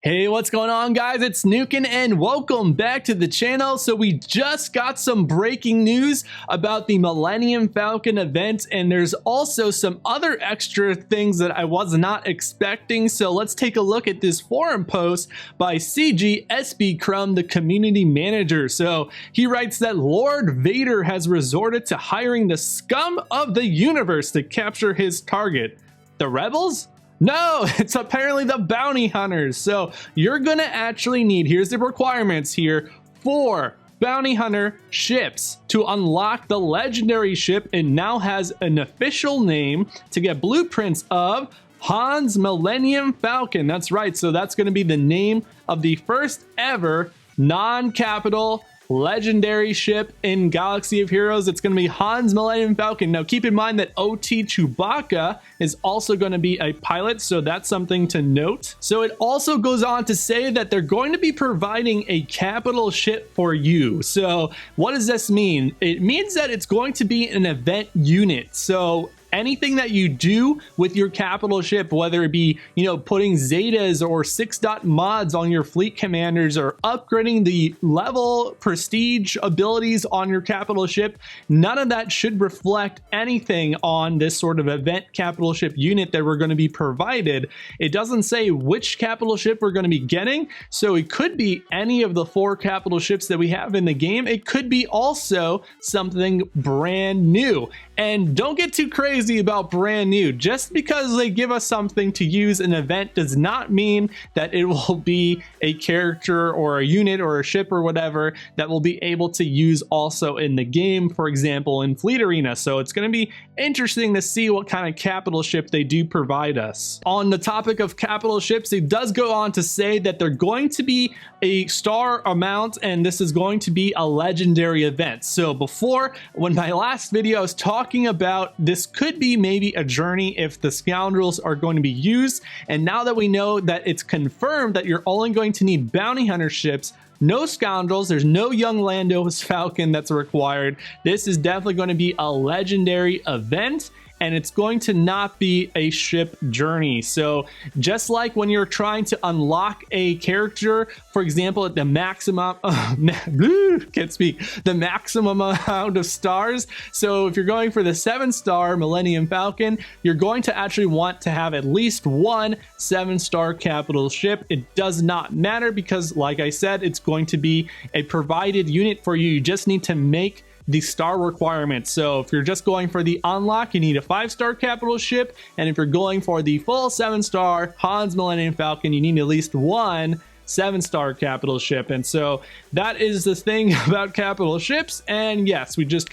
Hey, what's going on, guys? It's NukiN and welcome back to the channel. So we just got some breaking news about the Millennium Falcon event, and there's also some other extra things that I was not expecting. So let's take a look at this forum post by CG Crumb, the community manager. So he writes that Lord Vader has resorted to hiring the scum of the universe to capture his target. The rebels? No, it's apparently the bounty hunters. So you're gonna actually need, here's the requirements here, 4 bounty hunter ships to unlock the legendary ship. It now has an official name to get blueprints of Han's Millennium Falcon. That's right, so that's gonna be the name of the first ever non-capital legendary ship in Galaxy of Heroes. It's going to be Han's Millennium Falcon. Now keep in mind that OT Chewbacca is also going to be a pilot, so that's something to note. So it also goes on to say that they're going to be providing a capital ship for you. So what does this mean? It means that it's going to be an event unit. So anything that you do with your capital ship, whether it be, putting Zetas or 6-dot mods on your fleet commanders or upgrading the level prestige abilities on your capital ship, none of that should reflect anything on this sort of event capital ship unit that we're going to be provided. It doesn't say which capital ship we're going to be getting, so it could be any of the 4 capital ships that we have in the game. It could be also something brand new. And don't get too crazy about brand new. Just because they give us something to use in an event does not mean that it will be a character or a unit or a ship or whatever that we'll be able to use also in the game, for example, in Fleet Arena. So it's going to be interesting to see what kind of capital ship they do provide us. On the topic of capital ships, it does go on to say that they're going to be a star amount, and this is going to be a legendary event. So before, when my last video I was talking about this could be maybe a journey if the scoundrels are going to be used, and now that we know that it's confirmed that you're only going to need bounty hunter ships, no scoundrels, there's no young Lando's Falcon that's required. This is definitely going to be a legendary event, and it's going to not be a ship journey. So just like when you're trying to unlock a character, for example, at the maximum, can't speak, the maximum amount of stars. So if you're going for the 7-star Millennium Falcon, you're going to actually want to have at least one 7-star capital ship. It does not matter because, like I said, it's going to be a provided unit for you. You just need to make the star requirements. So if you're just going for the unlock, you need a 5-star capital ship, and if you're going for the full 7-star Han's Millennium Falcon, you need at least one 7-star capital ship. And so that is the thing about capital ships. And yes, we just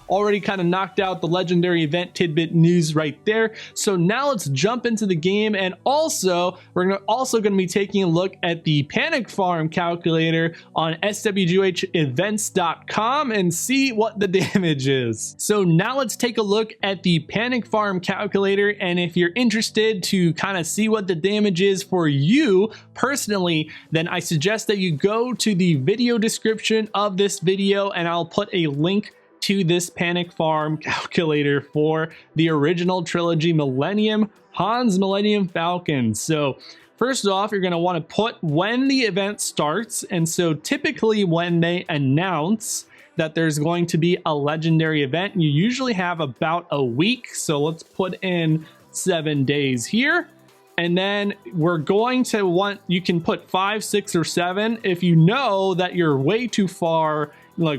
already knocked out the legendary event tidbit news right there. So now let's jump into the game, and also we're going to be taking a look at the panic farm calculator on SwGOH and see what the damage is. So now let's take a look at the panic farm calculator, and if you're interested to see what the damage is for you personally, then I suggest that you go to the video description of this video, and I'll put a link to this panic farm calculator for the original trilogy Han's Millennium Falcon. So first off, you're going to want to put when the event starts, and so typically when they announce that there's going to be a legendary event, you usually have about a week. So let's put in 7 days here. And then we're going to want, you can put 5, 6, or 7 if you know that you're way too far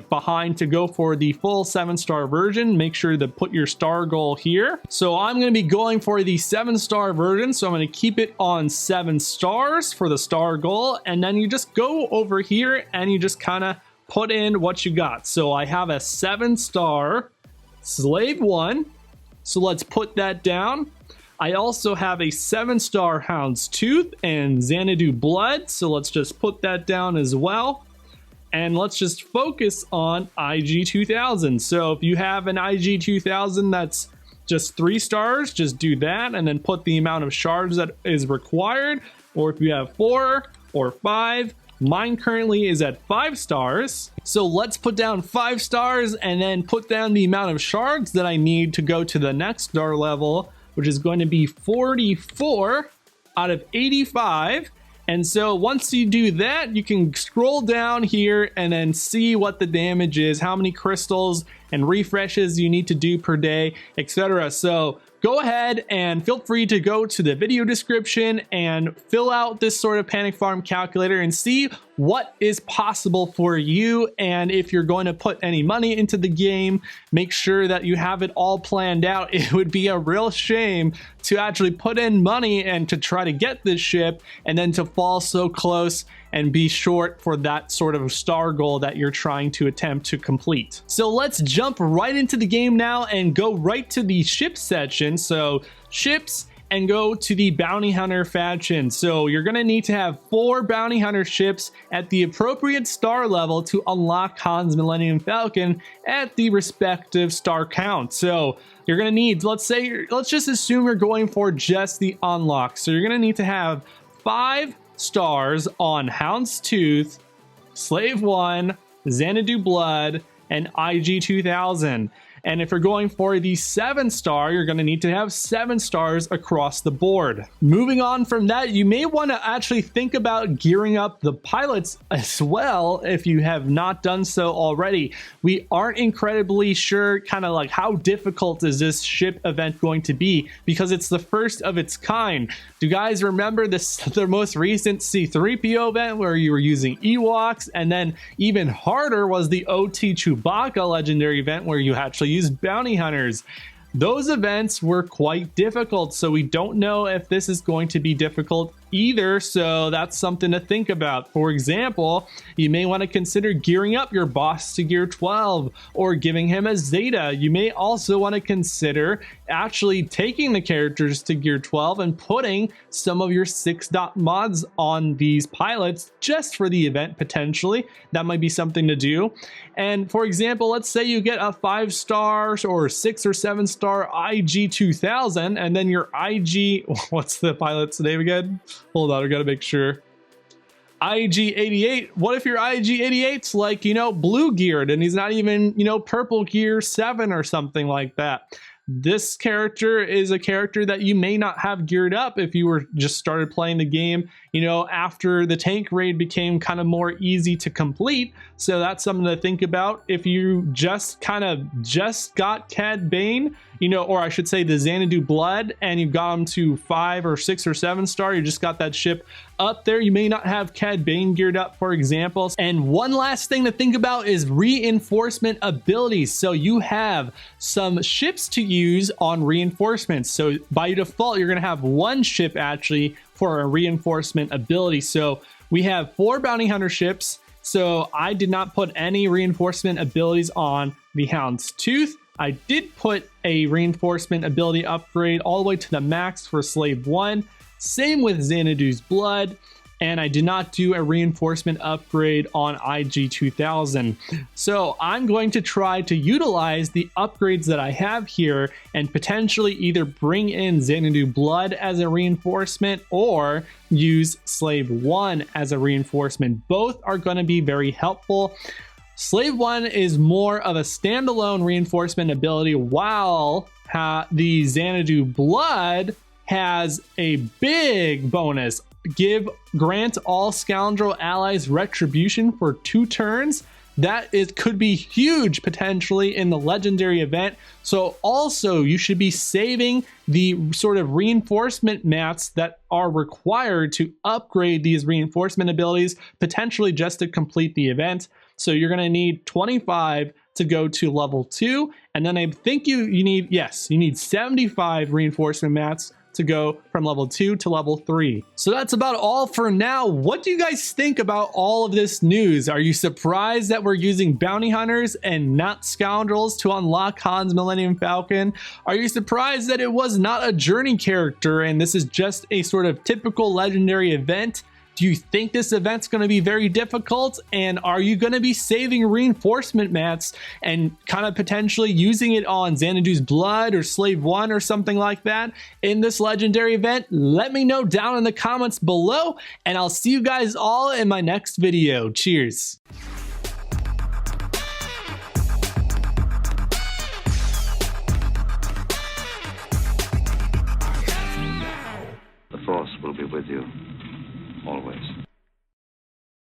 behind to go for the full 7-star version. Make sure to put your star goal here. So I'm going to be going for the 7-star version, so I'm going to keep it on 7 stars for the star goal, and then you just go over here and you just put in what you got. So I have a 7-star Slave 1, so let's put that down. I also have a 7-star Houndstooth and Xanadu Blood, so let's just put that down as well. And let's just focus on IG-2000. So if you have an IG-2000 that's just 3 stars, just do that and then put the amount of shards that is required. Or if you have 4 or 5, mine currently is at 5 stars. So let's put down 5 stars and then put down the amount of shards that I need to go to the next star level, which is going to be 44 out of 85. And so once you do that, you can scroll down here and then see what the damage is, how many crystals and refreshes you need to do per day, etc. So go ahead and feel free to go to the video description and fill out this sort of panic farm calculator and see what is possible for you. And if you're going to put any money into the game, make sure that you have it all planned out. It would be a real shame to actually put in money and to try to get this ship and then to fall so close and be short for that sort of star goal that you're trying to attempt to complete. So let's jump right into the game now and go right to the ship section. So ships, and go to the bounty hunter faction. So you're gonna need to have 4 bounty hunter ships at the appropriate star level to unlock Han's Millennium Falcon at the respective star count. So you're gonna need, let's just assume you're going for just the unlock. So you're gonna need to have 5 stars on Houndstooth, Slave 1, Xanadu Blood, and IG-2000. And if you're going for the 7-star, you're going to need to have 7 stars across the board. Moving on from that, you may want to actually think about gearing up the pilots as well if you have not done so already. We aren't incredibly sure kind of like how difficult is this ship event going to be because it's the first of its kind. Do you guys remember the most recent C-3PO event where you were using Ewoks? And then even harder was the OT Chewbacca legendary event where you actually use bounty hunters. Those events were quite difficult, so we don't know if this is going to be difficult either, so that's something to think about. For example, you may want to consider gearing up your boss to gear 12 or giving him a Zeta. You may also want to consider actually taking the characters to gear 12 and putting some of your 6-dot mods on these pilots just for the event potentially. That might be something to do. And for example, let's say you get a 5-star or 6 or 7-star IG-2000 and then your IG, what's the pilot's name again? Hold on, I gotta make sure. IG-88. What if your IG-88's like, you know, blue geared and he's not even, you know, purple gear 7 or something like that? This character is a character that you may not have geared up if you were just started playing the game, you know, after the tank raid became kind of more easy to complete. So that's something to think about. If you just got Cad Bane, you know, or I should say the Xanadu Blood, and you got him to 5 or 6 or 7-star, you just got that ship up there, you may not have Cad Bane geared up, for example. And one last thing to think about is reinforcement abilities. So you have some ships to use on reinforcements. So by default, you're gonna have 1 ship actually for a reinforcement ability. So we have 4 bounty hunter ships. So I did not put any reinforcement abilities on the Houndstooth. I did put a reinforcement ability upgrade all the way to the max for Slave 1. Same with Xanadu's Blood. And I did not do a reinforcement upgrade on IG-2000. So I'm going to try to utilize the upgrades that I have here and potentially either bring in Xanadu Blood as a reinforcement or use Slave 1 as a reinforcement. Both are going to be very helpful. Slave 1 is more of a standalone reinforcement ability, while the Xanadu Blood has a big bonus. Grant all scoundrel allies retribution for 2 turns. That could be huge potentially in the legendary event. So also you should be saving the sort of reinforcement mats that are required to upgrade these reinforcement abilities, potentially just to complete the event. So you're going to need 25 to go to level 2. And then I think you need 75 reinforcement mats to go from level 2 to level 3. So that's about all for now. What do you guys think about all of this news? Are you surprised that we're using bounty hunters and not scoundrels to unlock Han's Millennium Falcon? Are you surprised that it was not a journey character and this is just a sort of typical legendary event? Do you think this event's going to be very difficult? And are you going to be saving reinforcement mats and kind of potentially using it on Xanadu's Blood or Slave 1 or something like that in this legendary event? Let me know down in the comments below, and I'll see you guys all in my next video. Cheers. The Force will be with you. always.